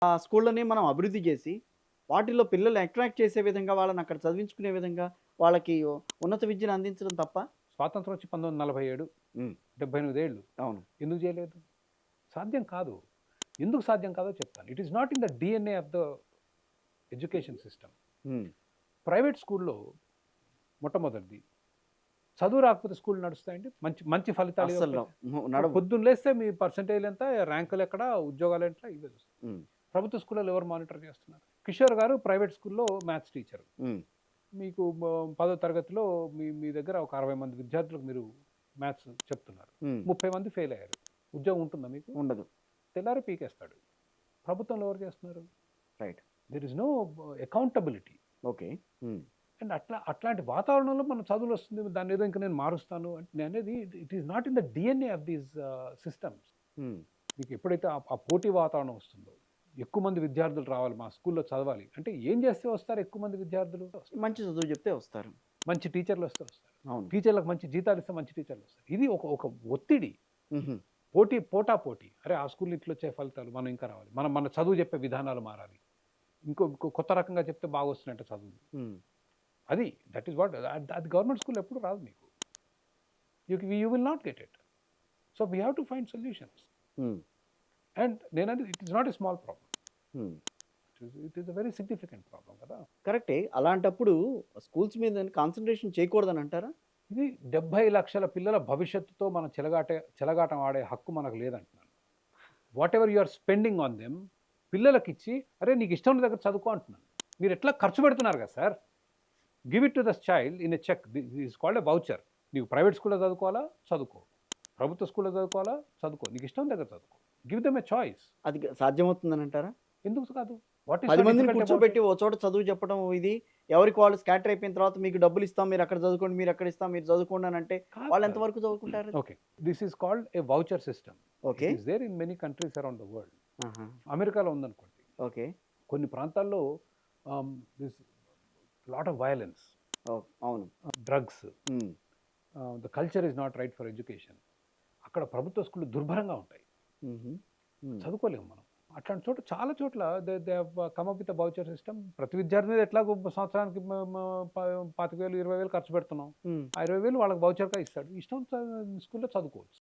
ఆ స్కూళ్ళని మనం అభివృద్ధి చేసి, వాటిల్లో పిల్లల్ని అట్రాక్ట్ చేసే విధంగా, వాళ్ళని అక్కడ చదివించుకునే విధంగా, వాళ్ళకి ఉన్నత విద్యను అందించడం తప్ప? స్వాతంత్రం వచ్చి 1947, హ్మ్. 78 ఏళ్ళు. అవును. ఎందుకు చేయలేదు? సాధ్యం కాదు. ఎందుకు సాధ్యం కాదో చెప్తాను. It is not in the DNA of the education system. హ్మ్. ప్రైవేట్ స్కూల్‌లో మొట్టమొదటిది చదువు రాకపోతే స్కూల్ నడుస్తాయండి? మంచి మంచి ఫలితాలు అస్సలు ఇవ్వకపోతే? నడవు. పొద్దున్న లేస్తే మీ పర్సెంటేజ్‌లు ఎంత? ర్యాంకులు ఎక్కడ? ఉద్యోగాలు ఎట్లా? ఇవే చూస్తారు. హ్మ్. ప్రభుత్వ స్కూల్‌లో ఎవరు మానిటర్ చేస్తున్నారు? కిషోర్ గారు ప్రైవేట్ స్కూల్‌లో మ్యాథ్స్ టీచరు. హ్మ్. మీకు 10వ తరగతిలో మీ మీ దగ్గర ఒక 60 మంది విద్యార్థులకు మీరు మ్యాథ్స్ చెప్తున్నారు. హ్మ్. 30 మంది ఫెయిల్ అయ్యారు. ఉద్యోగం ఉంటుందా మీకు? ఉండదు. తెల్లారి పీకేస్తాడు. ప్రభుత్వంలో ఎవరు చేస్తున్నారు? Right. There is no accountability. Okay. Hmm. And అట్లాంటి వాతావరణంలో మన చదువులొస్తుంది. దాన్నేదో ఇంక నేను మారుస్తాను అంటే నేననేది it is not in the DNA of these systems. హ్మ్. మీకు ఎప్పుడైతే ఆ పోటీ వాతావరణం వస్తుందో, ఎక్కువ మంది విద్యార్థులు రావాలి మా స్కూల్‌లో చదవాలి. అంటే ఏం చేస్తే వస్తారు ఎక్కువ మంది విద్యార్థులు? మంచి చదువు చెప్తే వస్తారు. మంచి టీచర్‌లొస్తే వస్తారు. అవును. టీచర్‌లకు మంచి జీతాలిస్తే మంచి టీచర్‌లొస్తారు. ఇది ఒక ఒక ఒత్తిడి. హుహు. పోటాపోటీ. అరే! ఆ స్కూల్‌లో ఇట్లొచ్చాయి ఫలితాలు. మనం ఇంకా రావాలి. మనం మన చదువు చెప్పే విధానాలు మారాలి. ఇంకో కొత్త రకంగా చెప్తే బాగొస్తున్నాయంట చదువులు. హ్మ్. అది దట్ ఈస్ వాట్ అది గవర్నమెంట్ స్కూల్‌లో ఎప్పుడు రాదు మీకు. You will not get it. So, we have to find solutions. Hmm. And నేననేది it is not a small problem. Hmm. It is a very significant problem కదా! కరెక్టే. అలాంటప్పుడు స్కూల్స్ మీద కాన్సంట్రేషన్ చేయకూడదనంటారా? ఇది 70,00,000 పిల్లల భవిష్యత్తుతో మనం చెలగాటం ఆడే హక్కు మనకు లేదంటున్నాను. Whatever you are spending on them పిల్లలకిచ్చి, "అరే! నీకు ఇష్టం ఉన్న దగ్గర చదువుకో" అంటున్నాను. మీరెట్లా ఖర్చు పెడుతున్నారు కదా sir! Give it to the child in a cheque. This is called a voucher. నీకు ప్రైవేట్ స్కూల్‌లో చదువుకోవాలా? చదువుకో. ప్రభుత్వ స్కూల్‌లో చదువుకోవాలా? చదువుకో. నీకు ఇష్టం దగ్గర చదువుకో. Give them a choice. అది సాధ్యమవుతుందనంటారా? ఎందుకు కాదు? వాట్ ఈస్ 10 సో మందిని డిఫికల్ట్ అబౌట్ కూర్చోబెట్టి ఇట్? ఓ చోట చదువు చెప్పడం ఇది ఎవరికి వాళ్ళు స్కాటర్ అయిపోయిన తర్వాత మీకు డబ్బులిస్తాం. మీరక్కడ చదువుకోండి. మీరక్కడ ఇస్తాం. మీరు చదువుకోండి అనంటే కాదు, వాళ్ళు కాదు. ఎంతవరకు చదువుకుంటారు? Okay. This is called a voucher system. Okay. It is there in many countries around the world. ఆహా! అమెరికాలో ఉందనుకోండి. ఓకే. కొన్ని ప్రాంతాల్లో this lot of violence, oh! అవును. Drugs, hmm. The culture is not right for education. అక్కడ ప్రభుత్వ స్కూల్‌లు దుర్భరంగా ఉంటాయి. హుహు. హ్మ్. చదువుకోలేము మనం. అట్లాంటి చోట చాలా చోట్ల they have come up with a voucher system. ప్రతి విద్యార్థి మీద ఎట్లాగో సంవత్సరానికి మ మ ప 25,000, 20,000 ఖర్చు పెడుతున్నాం. హ్మ్. ఆ 20,000 వాళ్ళకి వౌచర్‌గా ఇస్తాడు. ఇష్టం స్కూల్‌లో చదువుకోవచ్చు.